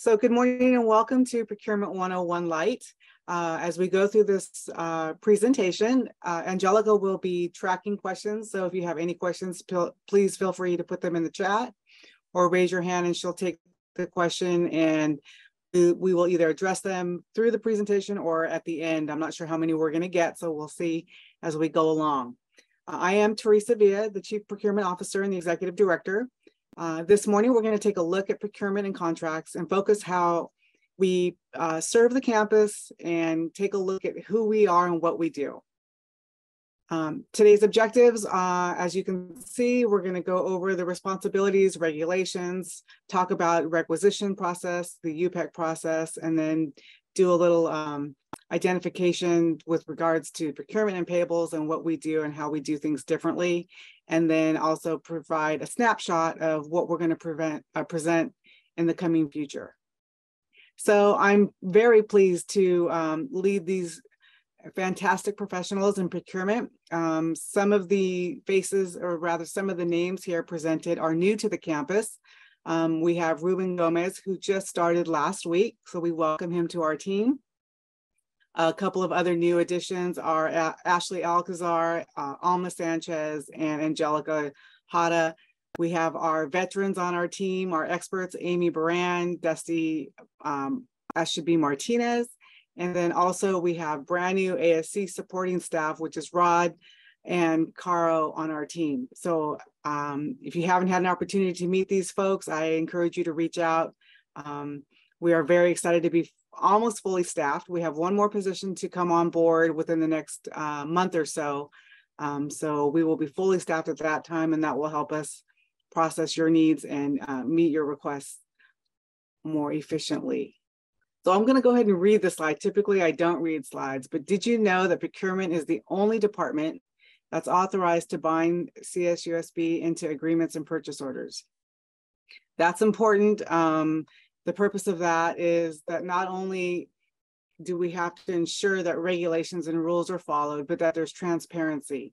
So good morning and welcome to Procurement 101 Lite. As we go through this presentation, Angelica will be tracking questions. So if you have any questions, please feel free to put them in the chat or raise your hand and she'll take the question and we will either address them through the presentation or at the end. I'm not sure how many we're going to get, so we'll see as we go along. I am Teresa Villa, the Chief Procurement Officer and the Executive Director. This morning, we're going to take a look at procurement and contracts and focus how we serve the campus and take a look at who we are and what we do. Today's objectives, as you can see, we're going to go over the responsibilities, regulations, talk about requisition process, the UPEC process, and then do a little identification with regards to procurement and payables and what we do and how we do things differently. And then also provide a snapshot of what we're going to present in the coming future. So I'm very pleased to lead these fantastic professionals in procurement. Some of the faces, or rather some of the names here presented, are new to the campus. We have Ruben Gomez, who just started last week, so we welcome him to our team. A couple of other new additions are Ashley Alcazar, Alma Sanchez, and Angelica Hada. We have our veterans on our team, our experts, Amy Baran, Dusty Ashabi Martinez. And then also we have brand new ASC supporting staff, which is Rod and Caro on our team. So if you haven't had an opportunity to meet these folks, I encourage you to reach out. We are very excited to be almost fully staffed. We have one more position to come on board within the next month or so. So we will be fully staffed at that time, and that will help us process your needs and meet your requests more efficiently. So I'm going to go ahead and read the slide. Typically, I don't read slides, but did you know that procurement is the only department that's authorized to bind CSUSB into agreements and purchase orders? That's important. The purpose of that is that not only do we have to ensure that regulations and rules are followed, but that there's transparency.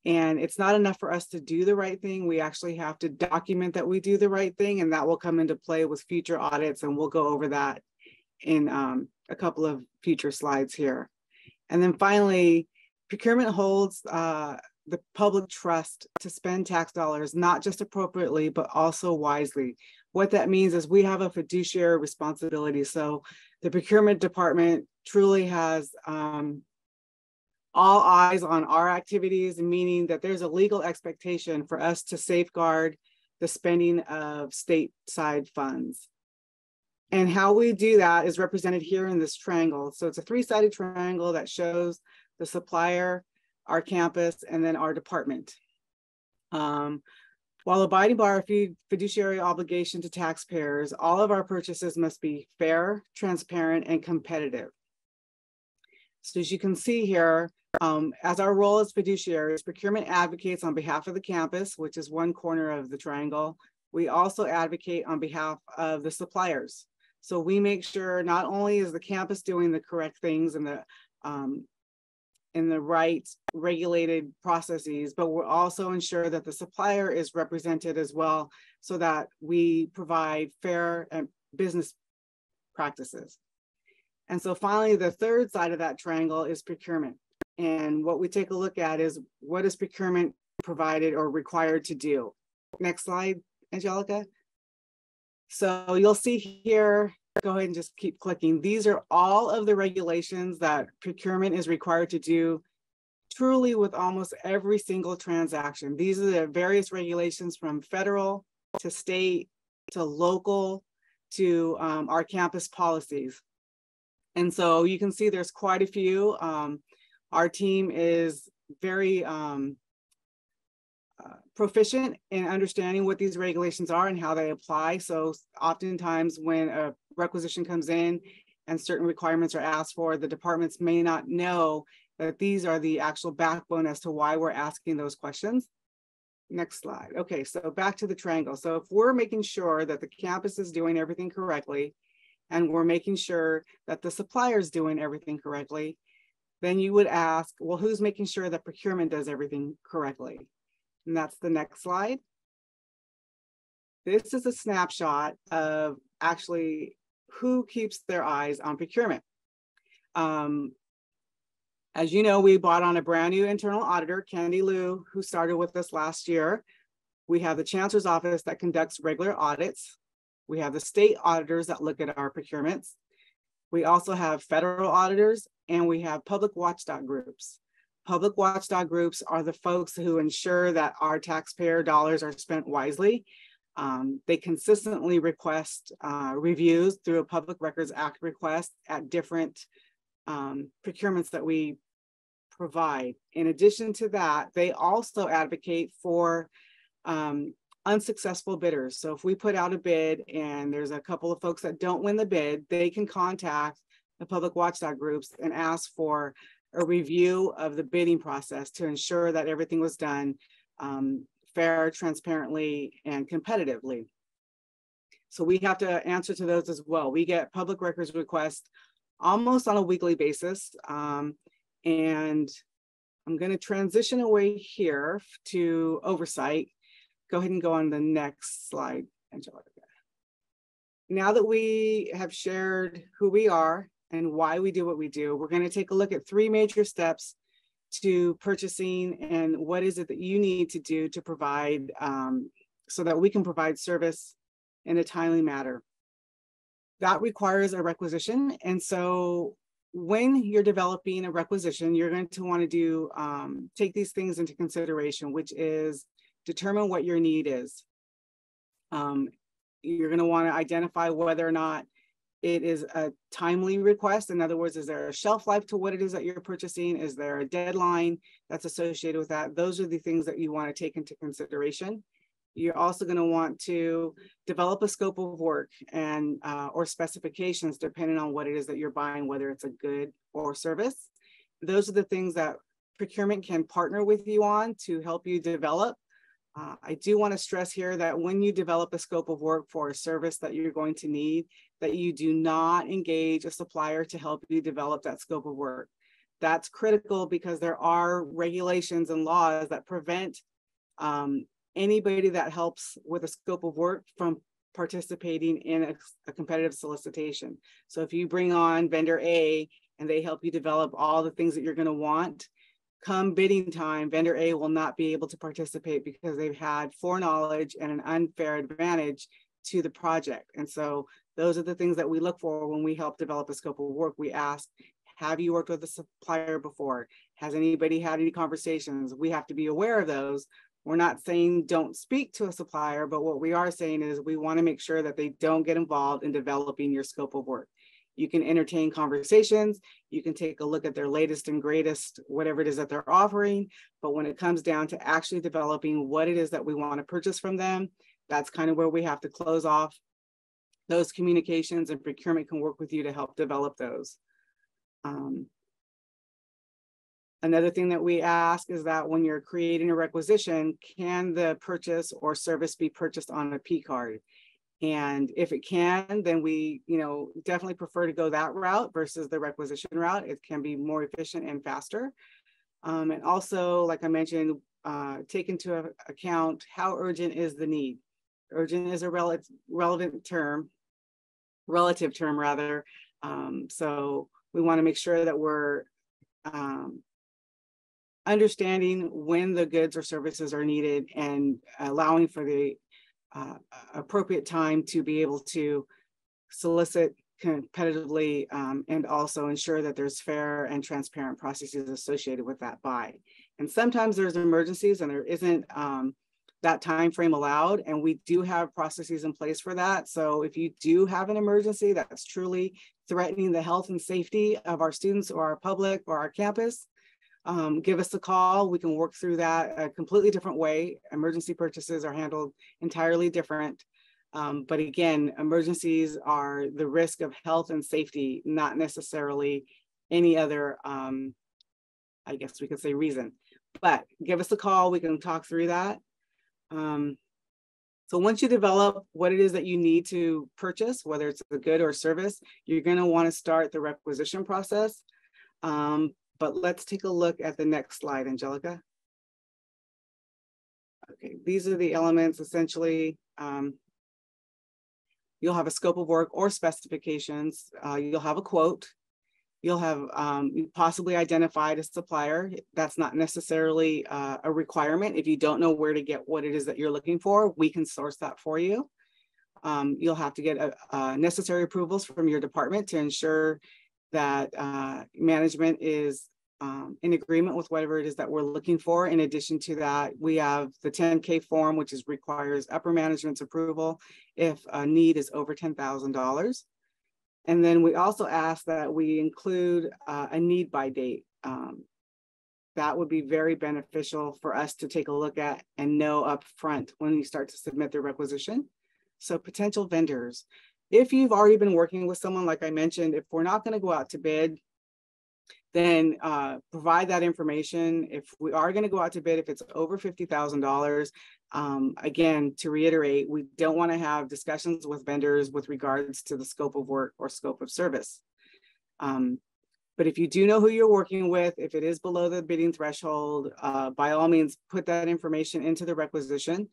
And it's not enough for us to do the right thing. We actually have to document that we do the right thing, and that will come into play with future audits, and we'll go over that in a couple of future slides here. And then finally, procurement holds the public trust to spend tax dollars, not just appropriately, but also wisely. What that means is we have a fiduciary responsibility. So the procurement department truly has all eyes on our activities, meaning that there's a legal expectation for us to safeguard the spending of stateside funds. And how we do that is represented here in this triangle. So it's a three-sided triangle that shows the supplier, our campus, and then our department. While abiding by our fiduciary obligation to taxpayers, all of our purchases must be fair, transparent, and competitive. So as you can see here, as our role as fiduciaries, procurement advocates on behalf of the campus, which is one corner of the triangle. We also advocate on behalf of the suppliers. So we make sure not only is the campus doing the correct things and the right regulated processes, but we'll also ensure that the supplier is represented as well, so that we provide fair and business practices. And so finally, the third side of that triangle is procurement. And what we take a look at is, what is procurement provided or required to do? Next slide, Angelica. So you'll see here, go ahead and just keep clicking. These are all of the regulations that procurement is required to do truly with almost every single transaction. These are the various regulations from federal to state to local to our campus policies. And so you can see there's quite a few. Our team is very proficient in understanding what these regulations are and how they apply. So oftentimes when a requisition comes in and certain requirements are asked for, the departments may not know that these are the actual backbone as to why we're asking those questions. Next slide. Okay, so back to the triangle. So if we're making sure that the campus is doing everything correctly, and we're making sure that the supplier is doing everything correctly, then you would ask, well, who's making sure that procurement does everything correctly? And that's the next slide. This is a snapshot of actually who keeps their eyes on procurement? As you know, we brought on a brand new internal auditor, Candy Liu, who started with us last year. We have the Chancellor's Office that conducts regular audits. We have the state auditors that look at our procurements. We also have federal auditors, and we have public watchdog groups. Public watchdog groups are the folks who ensure that our taxpayer dollars are spent wisely. They consistently request reviews through a Public Records Act request at different procurements that we provide. In addition to that, they also advocate for unsuccessful bidders. So if we put out a bid and there's a couple of folks that don't win the bid, they can contact the public watchdog groups and ask for a review of the bidding process to ensure that everything was done fair, transparently, and competitively. So we have to answer to those as well. We get public records requests almost on a weekly basis. And I'm going to transition away here to oversight. Go ahead and go on the next slide, Angelica. Now that we have shared who we are and why we do what we do, we're going to take a look at 3 major steps to purchasing and what is it that you need to do to provide so that we can provide service in a timely manner. That requires a requisition. And so when you're developing a requisition, you're going to want to do take these things into consideration, which is determine what your need is. You're going to want to identify whether or not it is a timely request. In other words, is there a shelf life to what it is that you're purchasing? Is there a deadline that's associated with that? Those are the things that you want to take into consideration. You're also going to want to develop a scope of work and or specifications depending on what it is that you're buying, whether it's a good or service. Those are the things that procurement can partner with you on to help you develop. I do want to stress here that when you develop a scope of work for a service that you're going to need, that you do not engage a supplier to help you develop that scope of work. That's critical because there are regulations and laws that prevent anybody that helps with a scope of work from participating in a competitive solicitation. So if you bring on vendor A and they help you develop all the things that you're going to want, come bidding time, vendor A will not be able to participate because they've had foreknowledge and an unfair advantage to the project. And so those are the things that we look for when we help develop a scope of work. We ask, have you worked with a supplier before? Has anybody had any conversations? We have to be aware of those. We're not saying don't speak to a supplier, but what we are saying is we want to make sure that they don't get involved in developing your scope of work. You can entertain conversations, you can take a look at their latest and greatest, whatever it is that they're offering, but when it comes down to actually developing what it is that we want to purchase from them, that's kind of where we have to close off those communications, and procurement can work with you to help develop those. Another thing that we ask is that when you're creating a requisition, can the purchase or service be purchased on a P card? And if it can, then we, definitely prefer to go that route versus the requisition route. It can be more efficient and faster. And also, like I mentioned, take into account how urgent is the need. Urgent is a relative term. So we want to make sure that we're understanding when the goods or services are needed and allowing for the appropriate time to be able to solicit competitively and also ensure that there's fair and transparent processes associated with that buy. And sometimes there's emergencies and there isn't that time frame allowed, and we do have processes in place for that. So if you do have an emergency that's truly threatening the health and safety of our students or our public or our campus, give us a call. We can work through that a completely different way. Emergency purchases are handled entirely different. But again, emergencies are the risk of health and safety, not necessarily any other, I guess we could say reason. But give us a call. We can talk through that. So once you develop what it is that you need to purchase, whether it's a good or service, you're going to want to start the requisition process. But let's take a look at the next slide, Angelica. Okay, these are the elements essentially. You'll have a scope of work or specifications. You'll have a quote. You'll have possibly identified a supplier. That's not necessarily a requirement. If you don't know where to get what it is that you're looking for, we can source that for you. You'll have to get necessary approvals from your department to ensure that management is in agreement with whatever it is that we're looking for. In addition to that, we have the 10K form, which requires upper management's approval if a need is over $10,000. And then we also ask that we include a need by date. That would be very beneficial for us to take a look at and know up front when you start to submit the requisition. So potential vendors, if you've already been working with someone, like I mentioned, if we're not going to go out to bid, then provide that information. If we are going to go out to bid, if it's over $50,000, again, to reiterate, we don't want to have discussions with vendors with regards to the scope of work or scope of service. But if you do know who you're working with, if it is below the bidding threshold, by all means, put that information into the requisition.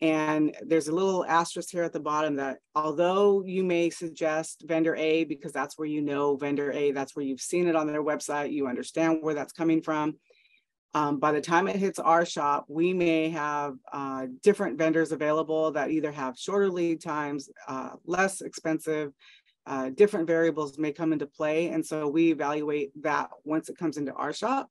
And there's a little asterisk here at the bottom that although you may suggest vendor A, because that's where you know vendor A, that's where you've seen it on their website, you understand where that's coming from. By the time it hits our shop, we may have different vendors available that either have shorter lead times, less expensive, different variables may come into play. And so we evaluate that once it comes into our shop.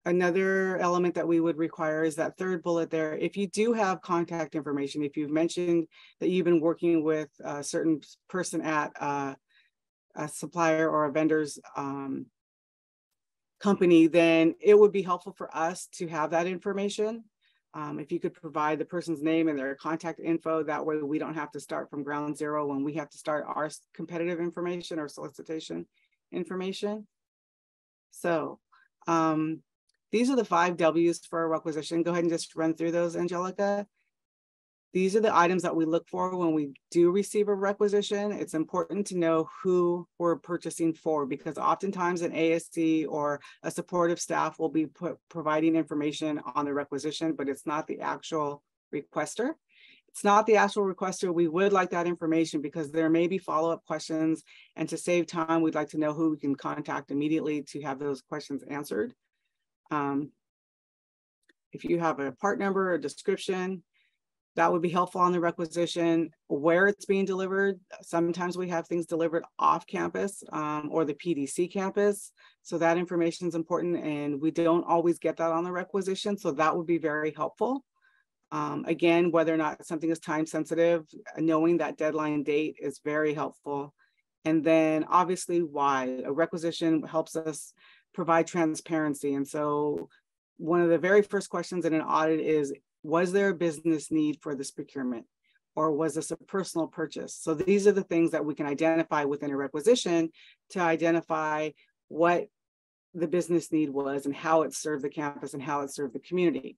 Another element that we would require is that third bullet there. If you do have contact information, if you've mentioned that you've been working with a certain person at a supplier or a vendor's company, then it would be helpful for us to have that information. If you could provide the person's name and their contact info, that way we don't have to start from ground zero when we have to start our competitive information or solicitation information. So these are the 5 W's for a requisition. Go ahead and just run through those, Angelica. These are the items that we look for when we do receive a requisition. It's important to know who we're purchasing for, because oftentimes an ASC or a supportive staff will be providing information on the requisition, but it's not the actual requester. It's not the actual requester. We would like that information because there may be follow-up questions, and to save time, we'd like to know who we can contact immediately to have those questions answered. If you have a part number or description, that would be helpful on the requisition. Where it's being delivered, sometimes we have things delivered off campus or the PDC campus. So that information is important, and we don't always get that on the requisition. So that would be very helpful. Again, whether or not something is time sensitive, knowing that deadline date is very helpful. And then obviously why. A requisition helps us provide transparency. And so one of the very first questions in an audit is, was there a business need for this procurement, or was this a personal purchase? So these are the things that we can identify within a requisition to identify what the business need was and how it served the campus and how it served the community.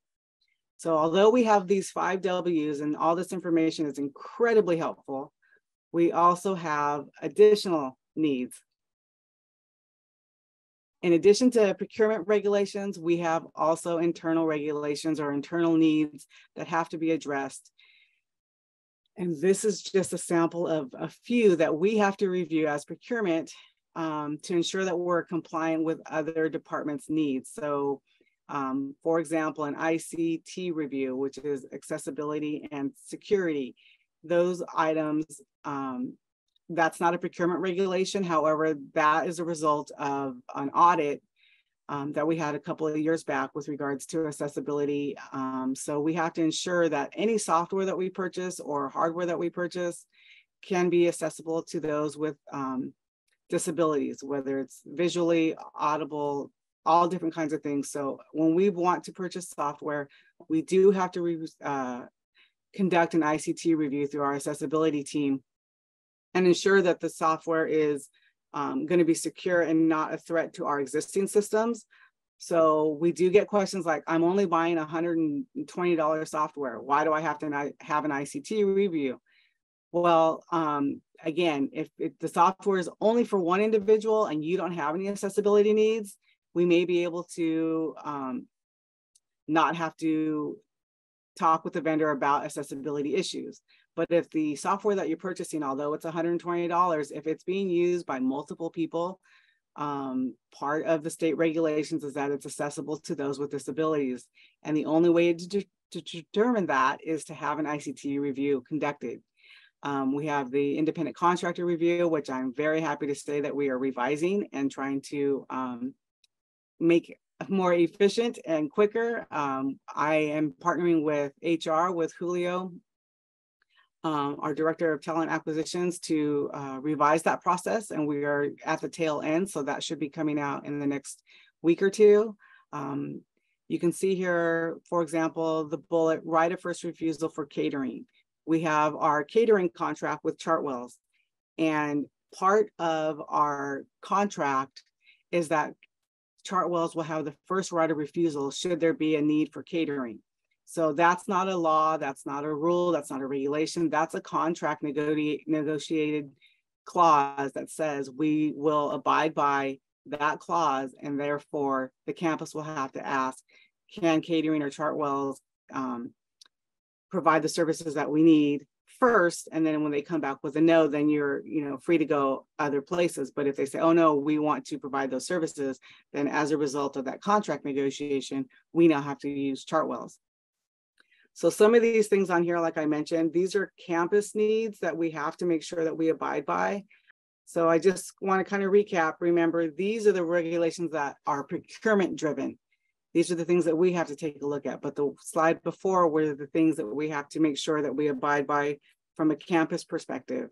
So although we have these 5 W's and all this information is incredibly helpful, we also have additional needs. In addition to procurement regulations, we have also internal regulations or internal needs that have to be addressed. And this is just a sample of a few that we have to review as procurement to ensure that we're compliant with other departments' needs. So, for example, an ICT review, which is accessibility and security, those items, that's not a procurement regulation. However, that is a result of an audit that we had a couple of years back with regards to accessibility. So we have to ensure that any software that we purchase or hardware that we purchase can be accessible to those with disabilities, whether it's visually, audible, all different kinds of things. So when we want to purchase software, we do have to conduct an ICT review through our accessibility team and ensure that the software is going to be secure and not a threat to our existing systems. So we do get questions like, I'm only buying $120 software. Why do I have to have an ICT review? Well, again, if the software is only for one individual and you don't have any accessibility needs, we may be able to not have to talk with the vendor about accessibility issues. But if the software that you're purchasing, although it's $120, if it's being used by multiple people, part of the state regulations is that it's accessible to those with disabilities. And the only way to determine that is to have an ICT review conducted. We have the independent contractor review, which I'm very happy to say that we are revising and trying to make more efficient and quicker. I am partnering with HR, with Julio, our director of talent acquisitions, to revise that process, and we are at the tail end, so that should be coming out in the next week or two. You can see here, for example, the bullet right of first refusal for catering. We have our catering contract with Chartwells, and part of our contract is that Chartwells will have the first right of refusal should there be a need for catering. So that's not a law, that's not a rule, that's not a regulation, that's a contract negotiated clause that says we will abide by that clause, and therefore the campus will have to ask, can catering or Chartwells provide the services that we need first, and then when they come back with a no, then you're free to go other places. But if they say, oh no, we want to provide those services, then as a result of that contract negotiation, we now have to use Chartwells. So some of these things on here, like I mentioned, these are campus needs that we have to make sure that we abide by. So I just want to kind of recap. Remember, these are the regulations that are procurement driven. These are the things that we have to take a look at. But the slide before were the things that we have to make sure that we abide by from a campus perspective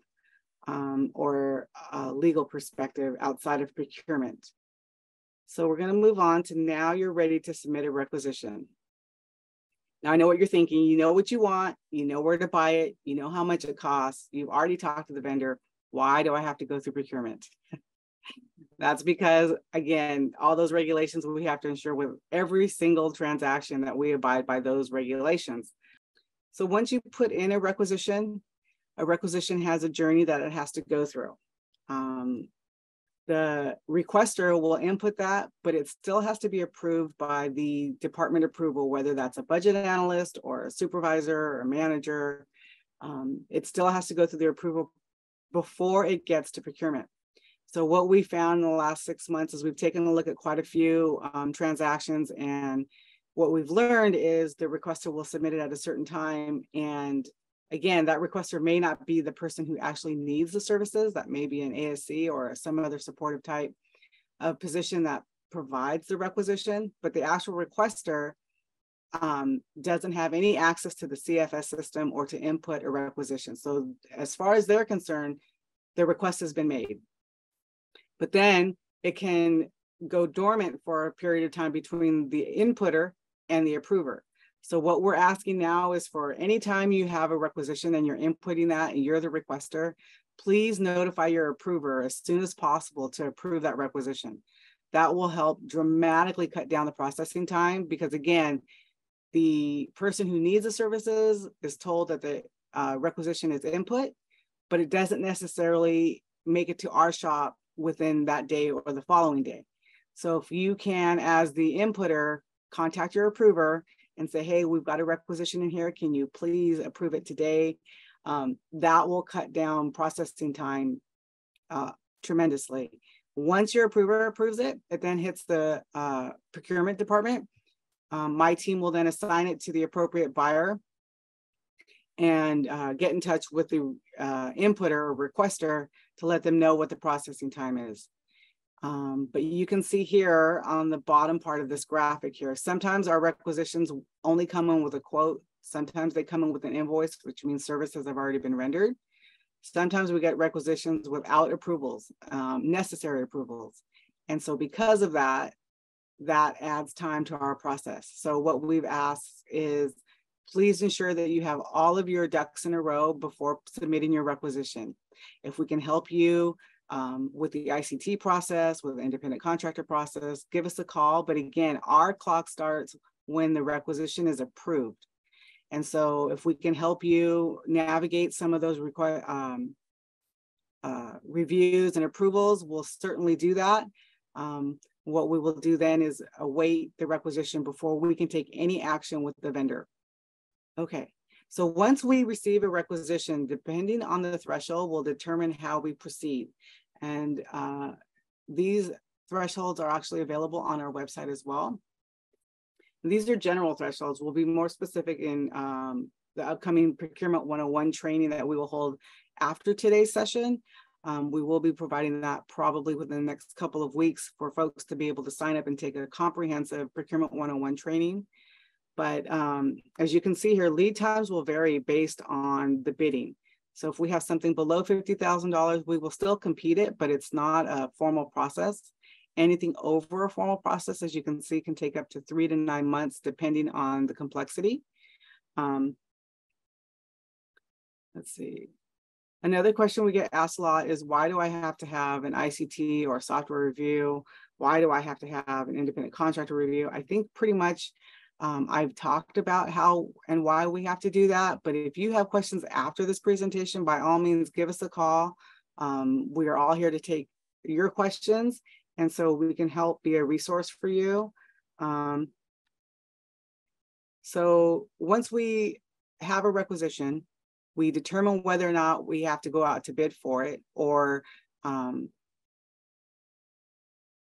or a legal perspective outside of procurement. So we're going to move on to now you're ready to submit a requisition. Now I know what you're thinking. You know what you want. You know where to buy it. You know how much it costs. You've already talked to the vendor. Why do I have to go through procurement? That's because, again, all those regulations, we have to ensure with every single transaction that we abide by those regulations. So once you put in a requisition has a journey that it has to go through. The requester will input that, but it still has to be approved by the department approval, whether that's a budget analyst or a supervisor or a manager. It still has to go through the approval before it gets to procurement. So what we found in the last 6 months is we've taken a look at quite a few transactions, and what we've learned is the requester will submit it at a certain time. And again, that requester may not be the person who actually needs the services. That may be an ASC or some other supportive type of position that provides the requisition, but the actual requester doesn't have any access to the CFS system or to input a requisition. So as far as they're concerned, the request has been made. But then it can go dormant for a period of time between the inputter and the approver. So what we're asking now is for any time you have a requisition and you're inputting that and you're the requester, please notify your approver as soon as possible to approve that requisition. That will help dramatically cut down the processing time, because again, the person who needs the services is told that the requisition is input, but it doesn't necessarily make it to our shop within that day or the following day. So if you can, as the inputter, contact your approver and say, hey, we've got a requisition in here, can you please approve it today? That will cut down processing time tremendously. Once your approver approves it, it then hits the procurement department. My team will then assign it to the appropriate buyer and get in touch with the inputter or requester to let them know what the processing time is. But you can see here on the bottom part of this graphic here, sometimes our requisitions only come in with a quote. Sometimes they come in with an invoice, which means services have already been rendered. Sometimes we get requisitions without approvals, necessary approvals. And so because of that, that adds time to our process. So what we've asked is, please ensure that you have all of your ducks in a row before submitting your requisition. If we can help you with the ICT process, with the independent contractor process, give us a call. But again, our clock starts when the requisition is approved. And so if we can help you navigate some of those reviews and approvals, we'll certainly do that. What we will do then is await the requisition before we can take any action with the vendor. Okay, So once we receive a requisition, depending on the threshold, will determine how we proceed. And these thresholds are actually available on our website as well. These are general thresholds. We'll be more specific in the upcoming Procurement 101 training that we will hold after today's session. We will be providing that probably within the next couple of weeks for folks to be able to sign up and take a comprehensive Procurement 101 training. But as you can see here, lead times will vary based on the bidding. So if we have something below $50,000, we will still compete it, but it's not a formal process. Anything over a formal process, as you can see, can take up to 3 to 9 months, depending on the complexity. Let's see. Another question we get asked a lot is, why do I have to have an ICT or software review? Why do I have to have an independent contractor review? I think pretty much I've talked about how and why we have to do that. But if you have questions after this presentation, by all means, give us a call. We are all here to take your questions, and so we can help be a resource for you. So once we have a requisition, we determine whether or not we have to go out to bid for it, or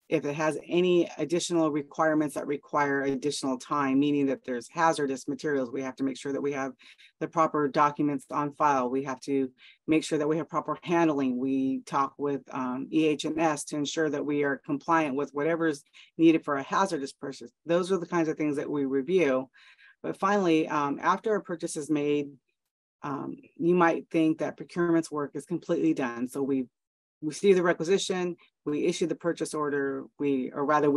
if it has any additional requirements that require additional time, meaning that there's hazardous materials, we have to make sure that we have the proper documents on file. We have to make sure that we have proper handling. We talk with EH&S to ensure that we are compliant with whatever's needed for a hazardous purchase. Those are the kinds of things that we review. But finally, after a purchase is made, you might think that procurement's work is completely done. So we received the requisition, we issued the purchase order, we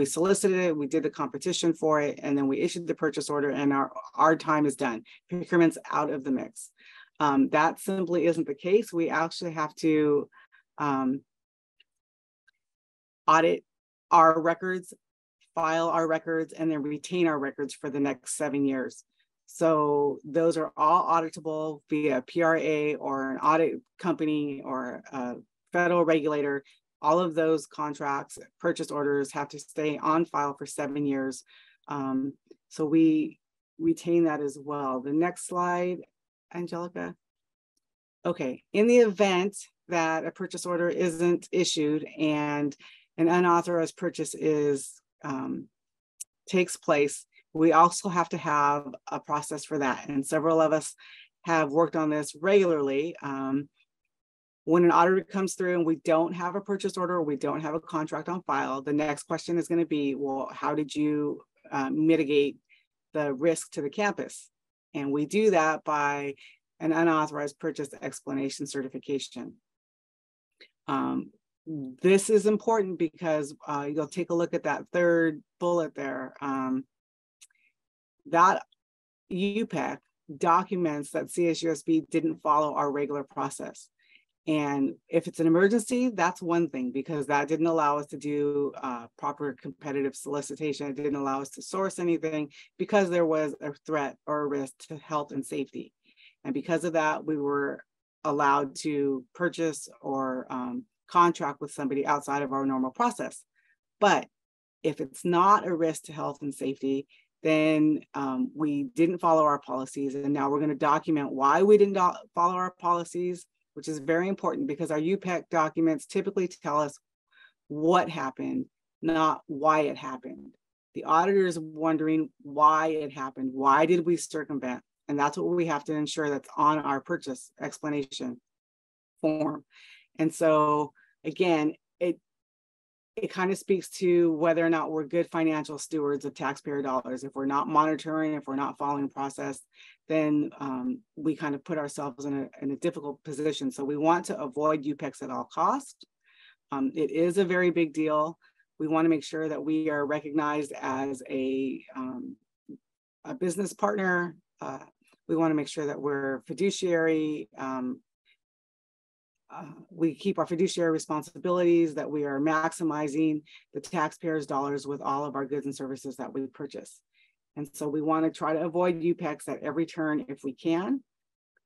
solicited it, we did the competition for it, and then we issued the purchase order, and our time is done. Procurement's out of the mix. That simply isn't the case. We actually have to audit our records, file our records, and then retain our records for the next 7 years. So those are all auditable via PRA or an audit company or a federal regulator. All of those contracts, purchase orders have to stay on file for 7 years. So we retain that as well. The next slide, Angelica. Okay, in the event that a purchase order isn't issued and an unauthorized purchase takes place, we also have to have a process for that. And several of us have worked on this regularly. When an auditor comes through and we don't have a purchase order, or we don't have a contract on file, the next question is going to be, well, how did you mitigate the risk to the campus? And we do that by an unauthorized purchase explanation certification. This is important because you'll take a look at that third bullet there. That UPEC documents that CSUSB didn't follow our regular process. And if it's an emergency, that's one thing, because that didn't allow us to do proper competitive solicitation. It didn't allow us to source anything because there was a threat or a risk to health and safety. And because of that, we were allowed to purchase or contract with somebody outside of our normal process. But if it's not a risk to health and safety, then we didn't follow our policies. And now we're going to document why we didn't follow our policies, which is very important because our UPEC documents typically tell us what happened, not why it happened. The auditor is wondering why it happened. Why did we circumvent? And that's what we have to ensure that's on our purchase explanation form. And so again, it kind of speaks to whether or not we're good financial stewards of taxpayer dollars. If we're not monitoring, if we're not following process, then we kind of put ourselves in a difficult position. So we want to avoid UPECs at all costs. It is a very big deal. We want to make sure that we are recognized as a business partner. We want to make sure that we're fiduciary. We keep our fiduciary responsibilities, that we are maximizing the taxpayers' dollars with all of our goods and services that we purchase. And so we want to try to avoid UPECs at every turn if we can.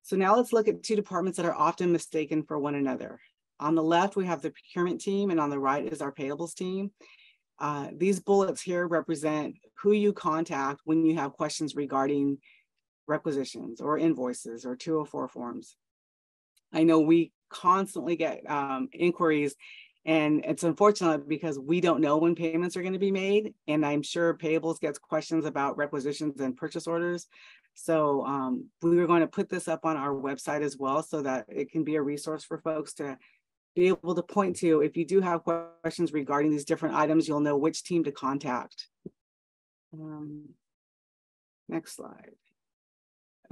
So now let's look at two departments that are often mistaken for one another. On the left, we have the procurement team, and on the right is our payables team. These bullets here represent who you contact when you have questions regarding requisitions or invoices or 204 forms. I know we constantly get inquiries, and it's unfortunate because we don't know when payments are going to be made. And I'm sure payables gets questions about requisitions and purchase orders. So we were going to put this up on our website as well so that it can be a resource for folks to be able to point to. If you do have questions regarding these different items, you'll know which team to contact. Next slide.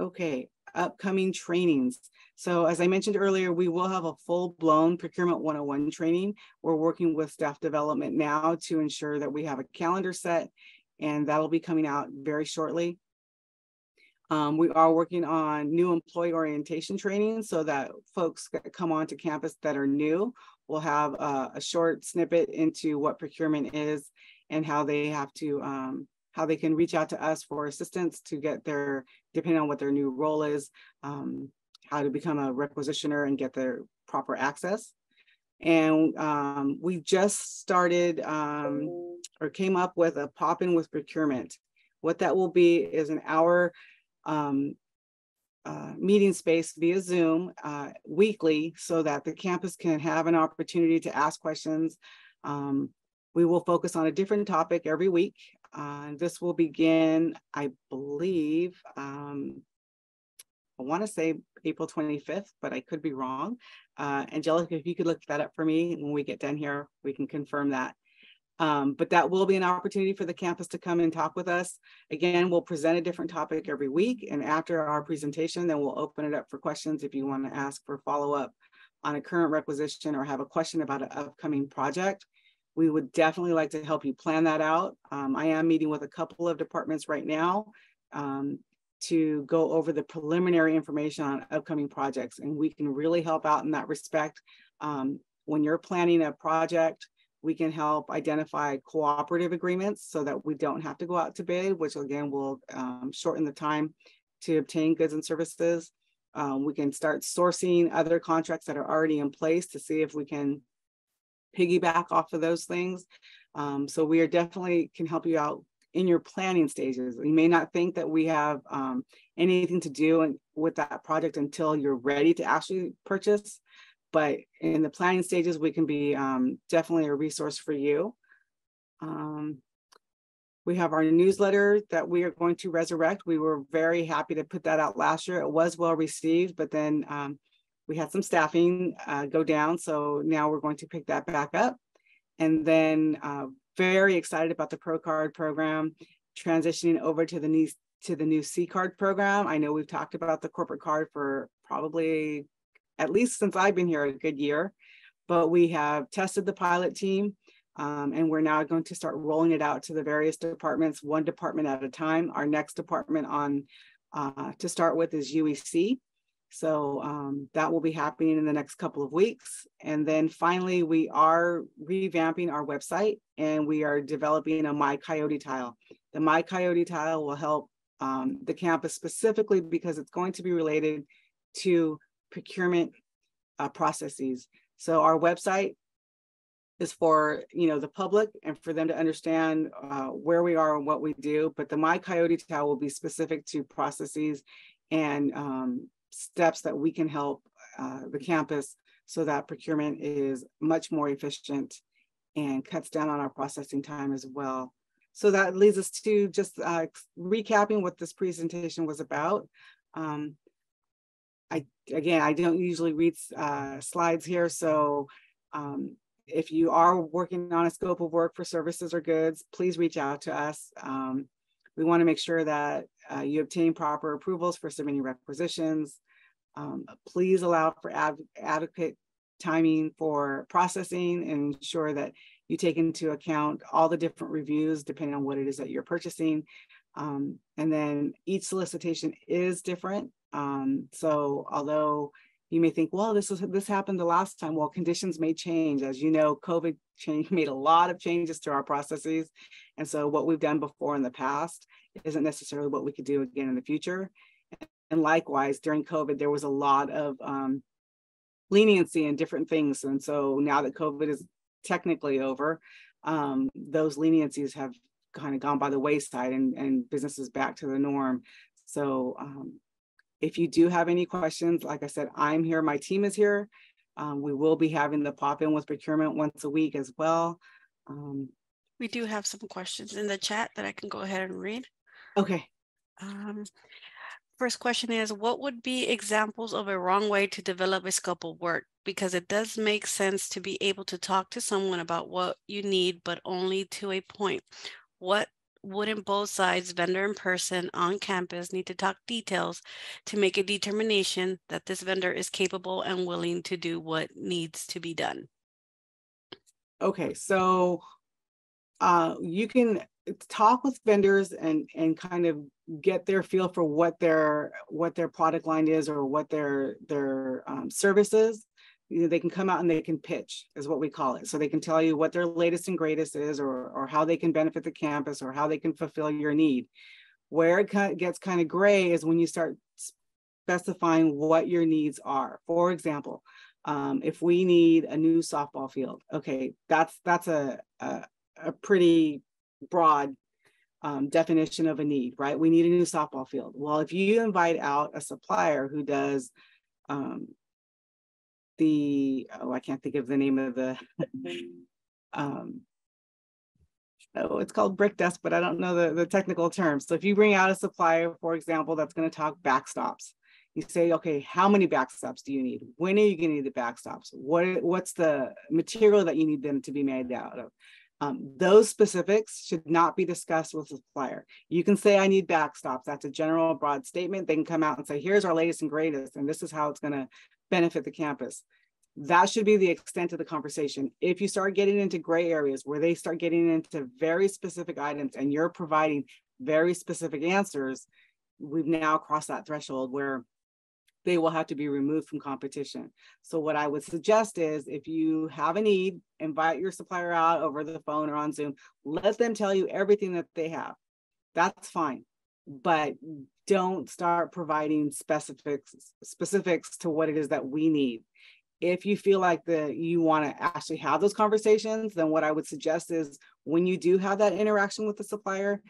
Okay, upcoming trainings. So as I mentioned earlier, we will have a full-blown Procurement 101 training. We're working with staff development now to ensure that we have a calendar set, and that'll be coming out very shortly. We are working on new employee orientation training so that folks that come onto campus that are new will have a short snippet into what procurement is and how they have to, how they can reach out to us for assistance to get their, depending on what their new role is, how to become a requisitioner and get their proper access. And we just started or came up with a pop-in with procurement. What that will be is an hour meeting space via Zoom weekly so that the campus can have an opportunity to ask questions. We will focus on a different topic every week. This will begin, I believe, I want to say April 25th, but I could be wrong. Angelica, if you could look that up for me when we get done here, we can confirm that. But that will be an opportunity for the campus to come and talk with us. Again, we'll present a different topic every week. And after our presentation, then we'll open it up for questions if you want to ask for follow-up on a current requisition or have a question about an upcoming project. We would definitely like to help you plan that out. I am meeting with a couple of departments right now to go over the preliminary information on upcoming projects. And we can really help out in that respect. When you're planning a project, we can help identify cooperative agreements so that we don't have to go out to bid, which again will shorten the time to obtain goods and services. We can start sourcing other contracts that are already in place to see if we can piggyback off of those things. So we are definitely can help you out in your planning stages. You may not think that we have anything to do with that project until you're ready to actually purchase. But in the planning stages, we can be definitely a resource for you. We have our newsletter that we are going to resurrect. We were very happy to put that out last year. It was well received, but then we had some staffing go down. So now we're going to pick that back up. And then very excited about the Pro Card program, transitioning over to the new C Card program. I know we've talked about the corporate card for probably at least since I've been here a good year, but we have tested the pilot team and we're now going to start rolling it out to the various departments, one department at a time. Our next department on to start with is UEC. So that will be happening in the next couple of weeks. And then finally, we are revamping our website and we are developing a My Coyote tile. The My Coyote tile will help the campus specifically because it's going to be related to procurement processes. So our website is for the public and for them to understand where we are and what we do. But the My Coyote tile will be specific to processes and steps that we can help the campus so that procurement is much more efficient and cuts down on our processing time as well. So that leads us to just recapping what this presentation was about. I don't usually read slides here, so if you are working on a scope of work for services or goods, please reach out to us. We want to make sure that you obtain proper approvals for submitting requisitions. Please allow for adequate timing for processing and ensure that you take into account all the different reviews depending on what it is that you're purchasing. And then each solicitation is different. So although you may think, well, this happened the last time, well, conditions may change. As you know, COVID made a lot of changes to our processes. And so what we've done before in the past isn't necessarily what we could do again in the future. And likewise, during COVID, there was a lot of leniency in different things. And so now that COVID is technically over, those leniencies have kind of gone by the wayside and business is back to the norm. So if you do have any questions, like I said, I'm here, my team is here. We will be having the pop-in with procurement once a week as well. We do have some questions in the chat that I can go ahead and read. Okay. First question is, what would be examples of a wrong way to develop a scope of work? Because it does make sense to be able to talk to someone about what you need, but only to a point. What wouldn't both sides, vendor and person on campus, need to talk details to make a determination that this vendor is capable and willing to do what needs to be done? Okay, so you can talk with vendors and kind of get their feel for what their product line is or what their service is. You know, they can come out and they can pitch, is what we call it. So they can tell you what their latest and greatest is, or how they can benefit the campus, or how they can fulfill your need. Where it gets kind of gray is when you start specifying what your needs are. For example, if we need a new softball field, okay, that's a pretty broad definition of a need, right? We need a new softball field. Well, if you invite out a supplier who does I can't think of the name of the it's called brick desk, but I don't know the technical terms. So if you bring out a supplier, for example, that's going to talk backstops, you say, okay, how many backstops do you need? When are you going to need the backstops? What's the material that you need them to be made out of? Those specifics should not be discussed with the supplier. You can say, I need backstops. That's a general broad statement. They can come out and say, here's our latest and greatest, and this is how it's going to benefit the campus. That should be the extent of the conversation. If you start getting into gray areas where they start getting into very specific items and you're providing very specific answers, we've now crossed that threshold where they will have to be removed from competition. So what I would suggest is, if you have a need, invite your supplier out over the phone or on Zoom, let them tell you everything that they have. That's fine, but don't start providing specifics to what it is that we need. If you feel like you want to actually have those conversations, then what I would suggest is, when you do have that interaction with the supplier,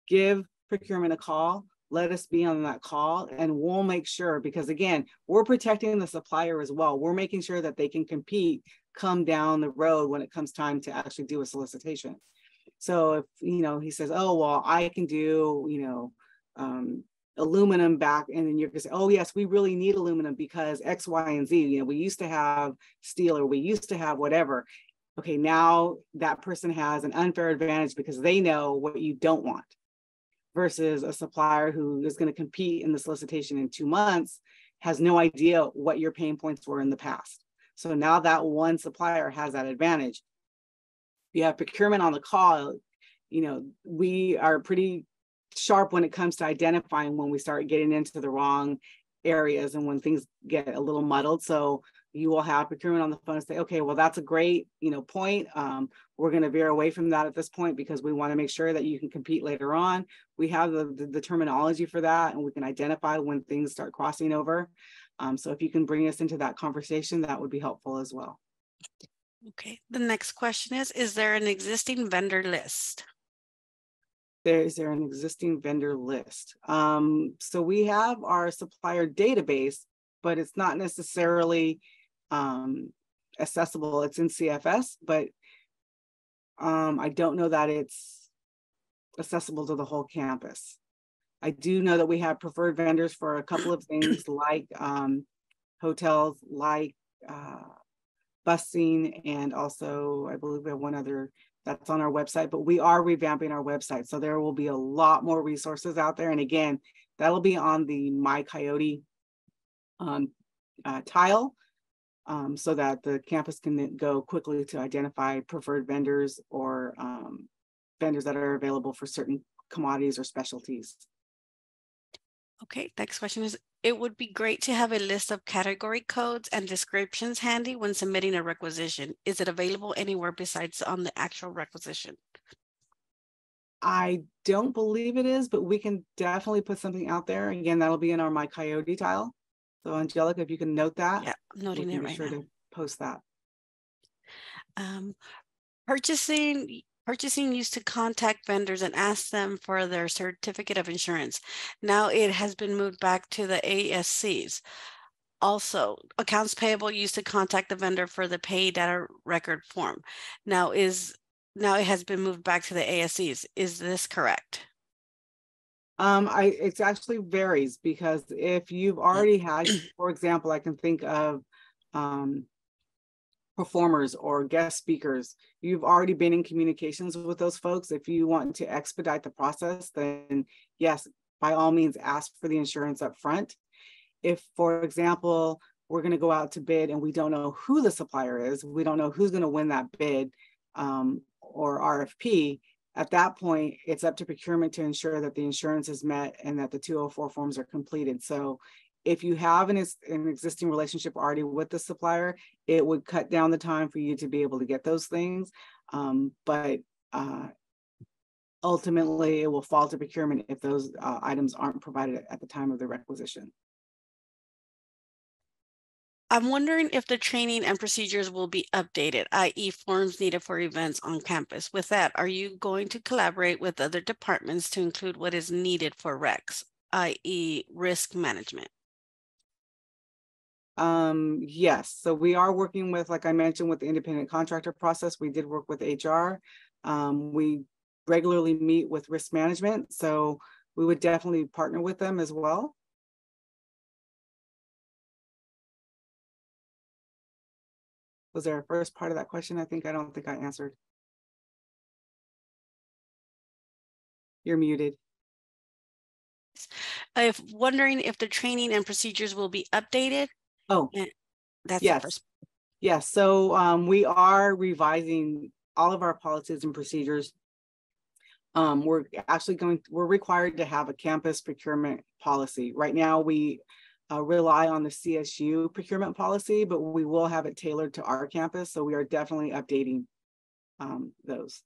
give procurement a call. Let us be on that call, and we'll make sure, because again, we're protecting the supplier as well. We're making sure that they can compete come down the road when it comes time to actually do a solicitation. So if, he says, oh, well, I can do, aluminum back, and then you're gonna say, oh yes, we really need aluminum because X, Y, and Z. We used to have steel, or we used to have whatever. Okay, now that person has an unfair advantage because they know what you don't want, versus a supplier who is going to compete in the solicitation in 2 months, has no idea what your pain points were in the past. So now that one supplier has that advantage. You have procurement on the call. We are pretty sharp when it comes to identifying when we start getting into the wrong areas and when things get a little muddled. So you will have procurement on the phone and say, okay, well, that's a great, point. We're going to veer away from that at this point because we want to make sure that you can compete later on. We have the terminology for that, and we can identify when things start crossing over. So if you can bring us into that conversation, that would be helpful as well. Okay. The next question is there an existing vendor list? Is there an existing vendor list? So we have our supplier database, but it's not necessarily accessible. It's in CFS, but I don't know that it's accessible to the whole campus. I do know that we have preferred vendors for a couple of things, like hotels, like busing, and also I believe we have one other that's on our website, but we are revamping our website. So there will be a lot more resources out there. And again, that'll be on the My Coyote tile, so that the campus can go quickly to identify preferred vendors or vendors that are available for certain commodities or specialties. Okay, next question is, it would be great to have a list of category codes and descriptions handy when submitting a requisition. Is it available anywhere besides on the actual requisition? I don't believe it is, but we can definitely put something out there. Again, that'll be in our My Coyote tile. So Angelica, if you can note that. Yeah, I'm noting it right now. To post that. Purchasing Purchasing used to contact vendors and ask them for their certificate of insurance. Now it has been moved back to the ASCs. Also, accounts payable used to contact the vendor for the pay data record form. Now it has been moved back to the ASCs. Is this correct? It's actually varies, because if you've already had, for example, I can think of performers or guest speakers, you've already been in communications with those folks. If you want to expedite the process, then yes, by all means, ask for the insurance up front. If, for example, we're going to go out to bid and we don't know who the supplier is, we don't know who's going to win that bid or RFP, at that point, it's up to procurement to ensure that the insurance is met and that the 204 forms are completed. So if you have an existing relationship already with the supplier, it would cut down the time for you to be able to get those things. But ultimately, it will fall to procurement if those items aren't provided at the time of the requisition. I'm wondering if the training and procedures will be updated, i.e. forms needed for events on campus. With that, are you going to collaborate with other departments to include what is needed for RECs, i.e. risk management? Yes, so we are working with, like I mentioned, with the independent contractor process. We did work with HR. We regularly meet with risk management, so we would definitely partner with them as well. Was there a first part of that question? I don't think I answered. You're muted. Wondering if the training and procedures will be updated. Oh, that's yes. the first. Yes, so we are revising all of our policies and procedures. We're required to have a campus procurement policy. Right now, we rely on the CSU procurement policy, but we will have it tailored to our campus. So we are definitely updating those.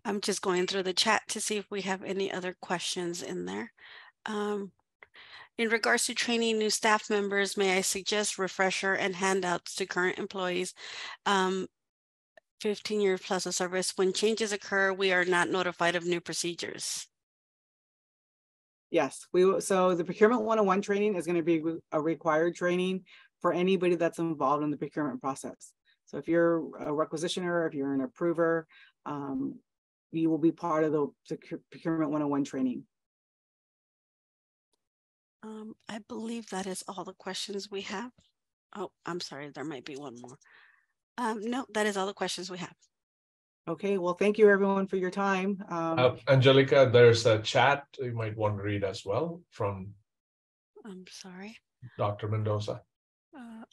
I'm just going through the chat to see if we have any other questions in there. In regards to training new staff members, may I suggest refresher and handouts to current employees? 15 years plus of service. When changes occur, we are not notified of new procedures. Yes, so the Procurement 101 training is going to be a required training for anybody that's involved in the procurement process. So if you're a requisitioner, if you're an approver, you will be part of the Procurement 101 training. I believe that is all the questions we have. Oh, I'm sorry, there might be one more. No, that is all the questions we have. Okay, well, thank you everyone for your time. Angelica, there's a chat you might want to read as well from I'm sorry. Dr. Mendoza.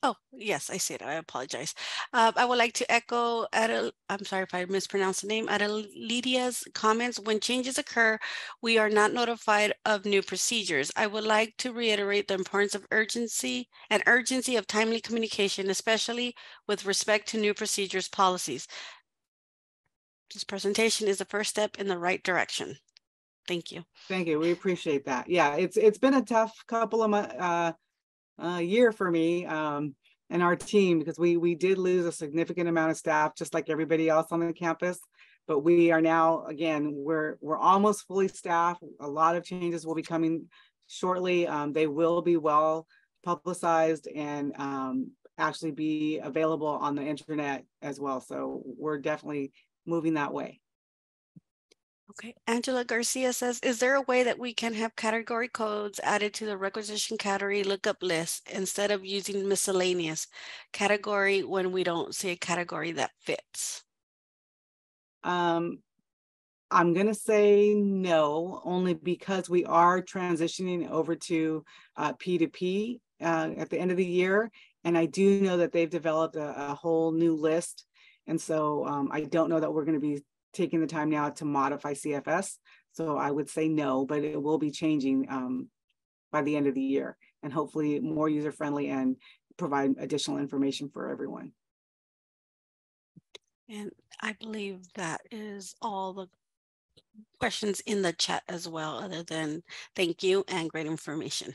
Oh, yes, I see it. I apologize. I would like to echo, I'm sorry if I mispronounced the name, Lydia's comments. When changes occur, we are not notified of new procedures. I would like to reiterate the importance of urgency of timely communication, especially with respect to new procedures policies. This presentation is the first step in the right direction. Thank you. Thank you. We appreciate that. Yeah, it's been a tough couple of year for me and our team, because we did lose a significant amount of staff, just like everybody else on the campus. But we are now, again, we're almost fully staffed. A lot of changes will be coming shortly. They will be well publicized and actually be available on the internet as well. So we're definitely moving that way. Okay, Angela Garcia says, is there a way that we can have category codes added to the requisition category lookup list instead of using miscellaneous category when we don't see a category that fits? I'm going to say no, only because we are transitioning over to P2P at the end of the year. And I do know that they've developed a whole new list. And so I don't know that we're going to be taking the time now to modify CFS. So I would say no, but it will be changing by the end of the year, and hopefully more user-friendly and provide additional information for everyone. And I believe that is all the questions in the chat as well, other than thank you and great information.